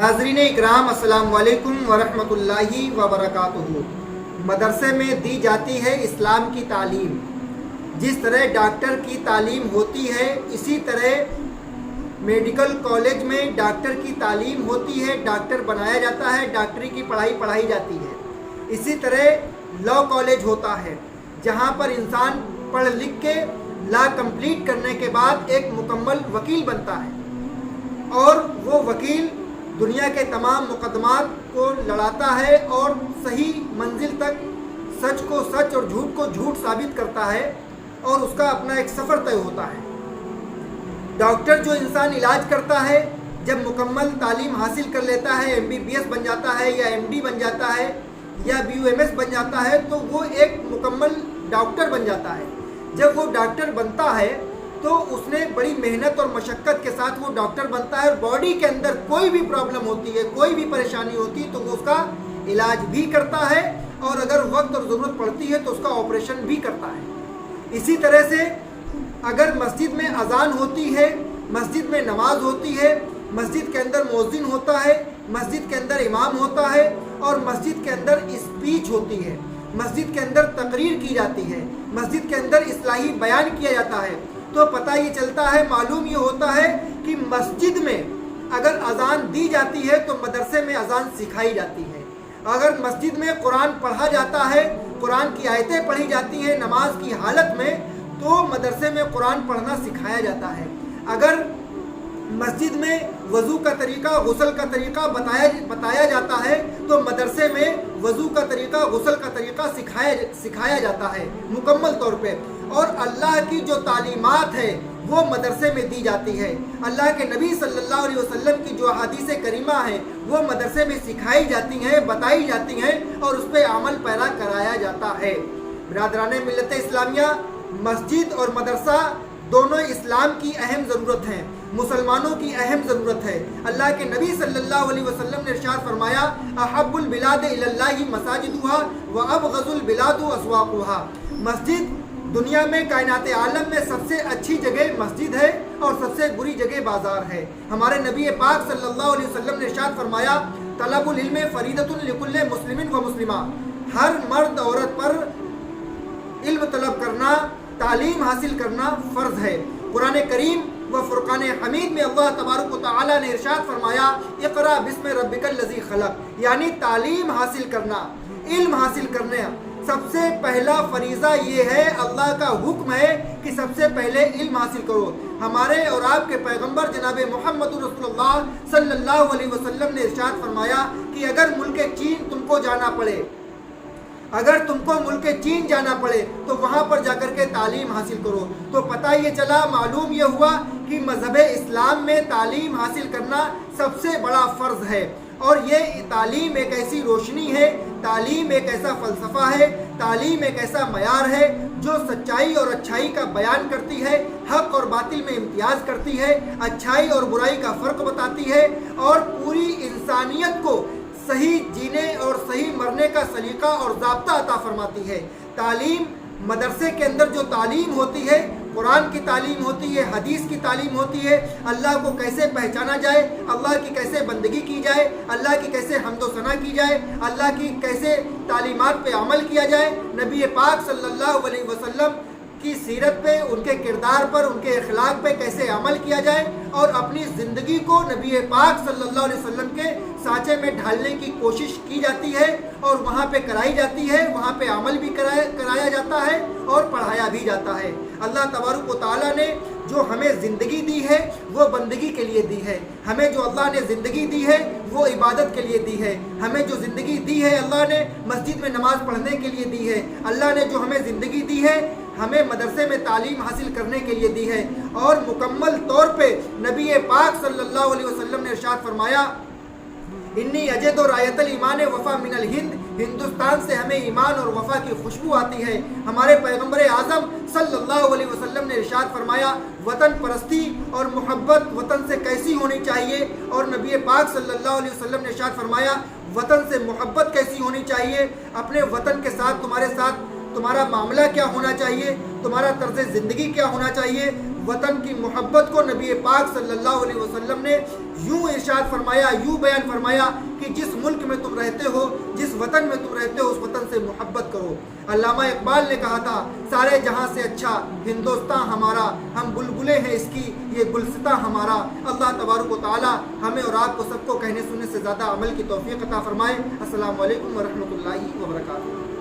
नाज़रीन इकराम, अस्सलाम वालेकुम वरहमतुल्लाहि वबरकातुहू। मदरसे में दी जाती है इस्लाम की तालीम। जिस तरह डॉक्टर की तालीम होती है, इसी तरह मेडिकल कॉलेज में डॉक्टर की तालीम होती है, डॉक्टर बनाया जाता है, डॉक्टरी की पढ़ाई पढ़ाई जाती है। इसी तरह लॉ कॉलेज होता है, जहाँ पर इंसान पढ़ लिख के लॉ कंप्लीट करने के बाद एक मुकम्मल वकील बनता है और वो वकील दुनिया के तमाम मुकदमात को लड़ाता है और सही मंजिल तक सच को सच और झूठ को झूठ साबित करता है और उसका अपना एक सफ़र तय होता है। डॉक्टर जो इंसान इलाज करता है, जब मुकम्मल तालीम हासिल कर लेता है, MBBS बन जाता है या MD बन जाता है या BUMS बन जाता है, तो वो एक मुकम्मल डॉक्टर बन जाता है। जब वो डॉक्टर बनता है तो उसने बड़ी मेहनत और मशक्क़त के साथ वो डॉक्टर बनता है और बॉडी के अंदर कोई भी प्रॉब्लम होती है, कोई भी परेशानी होती है तो वो उसका इलाज भी करता है और अगर वक्त और ज़रूरत पड़ती है तो उसका ऑपरेशन भी करता है। इसी तरह से अगर मस्जिद में अजान होती है, मस्जिद में नमाज होती है, मस्जिद के अंदर मुअज्जिन होता है, मस्जिद के अंदर इमाम होता है और मस्जिद के अंदर स्पीच होती है, मस्जिद के अंदर तकरीर की जाती है, मस्जिद के अंदर इस्लाही बयान किया जाता है, तो पता ये चलता है, मालूम ये होता है कि मस्जिद में अगर अजान दी जाती है तो मदरसे में अजान सिखाई जाती है। अगर मस्जिद में कुरान पढ़ा जाता है, कुरान की आयतें पढ़ी जाती हैं नमाज की हालत में, तो मदरसे में कुरान पढ़ना सिखाया जाता है। अगर मस्जिद में वज़ू का तरीका, गुस्ल का तरीका बताया जाता है तो मदरसे में वज़ू का तरीका, गुस्ल का तरीका सिखाया जाता है मुकम्मल तौर पे। और अल्लाह की जो तालीमात है वो मदरसे में दी जाती है। अल्लाह के नबी सल्लल्लाहु अलैहि वसल्लम की जो हदीस करीमा है वो मदरसे में सिखाई जाती हैं, बताई जाती हैं और उस पर अमल पैरा कराया जाता है। बिरादराने मिल्लत इस्लामिया, मस्जिद और मदरसा दोनों इस्लाम की अहम ज़रूरत हैं, मुसलमानों की अहम ज़रूरत है। अल्लाह के नबी सल्लल्लाहु अलैहि वसल्लम ने इरशाद फरमाया, अहब्बुल बिलाद इलल्लाहि मसाजिदुहा व अबग़ज़ुल बिलादु अस्वाक़ुहा। मस्जिद दुनिया में, कायनात आलम में सबसे अच्छी जगह मस्जिद है और सबसे बुरी जगह बाज़ार है। हमारे नबी पाक सल्लल्लाहु अलैहि वसल्लम ने इरशाद फरमाया, तलबुल इल्म फ़रीदतुन लिकुल्लि मुस्लिमिन व मुस्लिमा। हर मर्द औरत पर इल्म तलब करना, तालीम हासिल करना फ़र्ज़ है। कुरान करीम व फ़ुरक़ान हमीद में अल्लाह तबारक व तआला ने इरशाद फरमाया, इक़रा बिस्मि रब्बिकल लज़ी ख़लक़, यानी तालीम हासिल करना, इल्म हासिल करना सबसे पहला फरीज़ा ये है, अल्लाह का हुक्म है कि सबसे पहले इल्म हासिल करो। हमारे और आपके पैगंबर जनाब मोहम्मद रसूलुल्लाह सल्लल्लाहु अलैहि वसल्लम ने इरशाद फरमाया कि अगर मुल्क चीन तुमको जाना पड़े, अगर तुमको मुल्क चीन जाना पड़े तो वहाँ पर जाकर के तालीम हासिल करो। तो पता ये चला, मालूम ये हुआ कि मज़हब इस्लाम में तालीम हासिल करना सबसे बड़ा फ़र्ज़ है। और ये तालीम एक ऐसी रोशनी है, तालीम एक ऐसा फ़लसफ़ा है, तालीम एक ऐसा मयार है जो सच्चाई और अच्छाई का बयान करती है, हक़ और बातिल में इम्तियाज़ करती है, अच्छाई और बुराई का फ़र्क बताती है और पूरी इंसानियत को सही जीने और सही मरने का सलीका और ज़ाब्ता अता फरमाती है। तालीम, मदरसे के अंदर जो तालीम होती है, कुरान की तालीम होती है, हदीस की तालीम होती है, अल्लाह को कैसे पहचाना जाए, अल्लाह की कैसे बंदगी की जाए, अल्लाह की कैसे हम्दो सना की जाए, अल्लाह की कैसे तालीमात पे अमल किया जाए, नबी पाक सल्लल्लाहु अलैहि वसल्लम की सीरत पे, उनके किरदार पर, उनके अखलाक पे कैसे अमल किया जाए और अपनी ज़िंदगी को नबी पाक सल्लल्लाहु अलैहि वसल्लम के सांचे में ढालने की कोशिश की जाती है और वहाँ पे कराई जाती है, वहाँ पे अमल भी कराया जाता है और पढ़ाया भी जाता है। अल्लाह तबारक व तआला ने जो हमें ज़िंदगी दी है वो बंदगी के लिए दी है। हमें जो अल्लाह ने ज़िंदगी दी है वो इबादत के लिए दी है। हमें जो ज़िंदगी दी है अल्लाह ने मस्जिद में नमाज़ पढ़ने के लिए दी है। अल्लाह ने जो हमें ज़िंदगी दी है हमें मदरसे में तालीम हासिल करने के लिए दी है। और मुकम्मल तौर पे नबी पाक सल्लल्लाहु अलैहि वसल्लम ने इरशाद फरमाया, इन्नी अजदु रायतल ईमान वफ़ा मिनल हिंद, हिंदुस्तान से हमें ईमान और वफ़ा की खुशबू आती है। हमारे पैगंबर आज़म सल्लल्लाहु अलैहि वसल्लम ने इरशाद फरमाया, वतन परस्ती और मोहब्बत वतन से कैसी होनी चाहिए। और नबी पाक सल्लल्लाहु अलैहि वसल्लम ने इरशाद फरमाया, वतन से मोहब्बत कैसी होनी चाहिए, अपने वतन के साथ तुम्हारे साथ तुम्हारा मामला क्या होना चाहिए, तुम्हारा तर्ज़ ज़िंदगी क्या होना चाहिए। وطن کی محبت کو نبی پاک صلی اللہ علیہ وسلم نے یوں ارشاد فرمایا، یوں بیان فرمایا کہ جس ملک میں تم رہتے ہو، جس وطن میں تم رہتے ہو، اس وطن سے محبت کرو۔ علامہ اقبال نے کہا تھا، سارے جہاں سے اچھا ہندوستان ہمارا، ہم بلبلیں ہیں اس کی، یہ گلستاں ہمارا۔ اللہ تبارک و تعالی ہمیں اور آپ کو سب کو کہنے سننے سے زیادہ عمل کی توفیق عطا فرمائے۔ السلام علیکم ورحمۃ اللہ وبرکاتہ۔